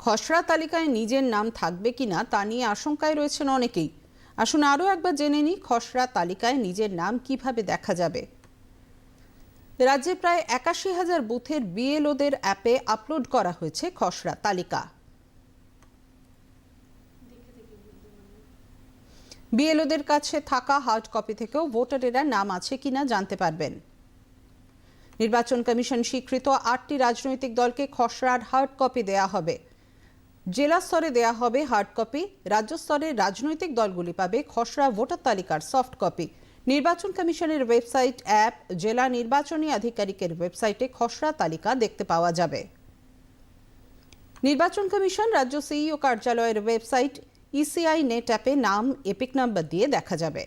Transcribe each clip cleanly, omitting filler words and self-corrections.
খসড়া তালিকায় নিজের নাম থাকবে কিনা তা নিয়ে আশঙ্কায় রয়েছেন অনেকেই। আসুন আরও একবার জেনে নিই খসড়া তালিকায় নিজের নাম কিভাবে দেখা যাবে। রাজ্যে প্রায় ৮১,০০০ বুথের বিএলওদের অ্যাপে আপলোড করা হয়েছে খসড়া তালিকা। বিএলওদের কাছে থাকা হার্ড কপি থেকেও ভোটারেরা নাম আছে কিনা জানতে পারবেন। নির্বাচন কমিশন স্বীকৃত ৮টি রাজনৈতিক দলকে খসড়ার হার্ড কপি দেয়া হবে। জেলা স্তরে দেয়া হবে হার্ড কপি, রাজ্য স্তরে রাজনৈতিক দলগুলি পাবে খসড়া ভোটার তালিকার সফট কপি। নির্বাচন কমিশনের ওয়েবসাইট, অ্যাপ, জেলা নির্বাচনী আধিকারিকের ওয়েবসাইটে খসড়া তালিকা দেখতে পাওয়া যাবে। নির্বাচন কমিশন রাজ্য সিইও কার্যালয়ের ওয়েবসাইট ইসিআই নেট অ্যাপে নাম এপিক নাম্বার দিয়ে দেখা যাবে।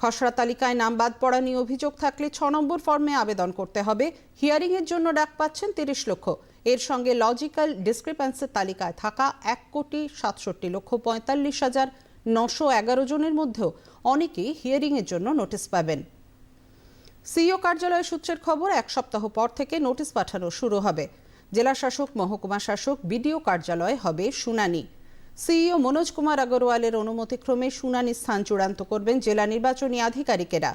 খসড়া তালিকায় নাম বাদ পড়া নিয়ে অভিযোগ থাকলে ৬ নম্বর ফর্মে আবেদন করতে হবে। হিয়ারিংয়ের জন্য ডাক পাচ্ছেন ৩০ লক্ষ। এর সঙ্গে লজিক্যাল ডিসক্রিপেন্সির তালিকায় থাকা ১,৬৭,৪৫,৯১১ জনের মধ্যেও অনেকেই হিয়ারিংয়ের জন্য নোটিশ পাবেন। সিইও কার্যালয় সূত্রের খবর, ১ সপ্তাহ পর থেকে নোটিশ পাঠানো শুরু হবে। জেলা শাসক, মহকুমা শাসক, বিডিও কার্যালয়ে হবে শুনানি। সিইও মনোজ কুমার আগরওয়ালের অনুমতিক্রমে শুনানি স্থান চূড়ান্ত করবেন জেলা নির্বাচনী আধিকারিকেরা।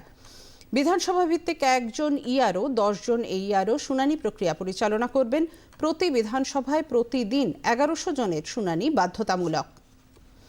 বিধানসভা ভিত্তিক ১জন ইআরও, ১০ জন এইআরও শুনানি প্রক্রিয়া পরিচালনা করবেন। প্রতি বিধানসভায় প্রতিদিন ১১০০ জনের শুনানি বাধ্যতামূলক।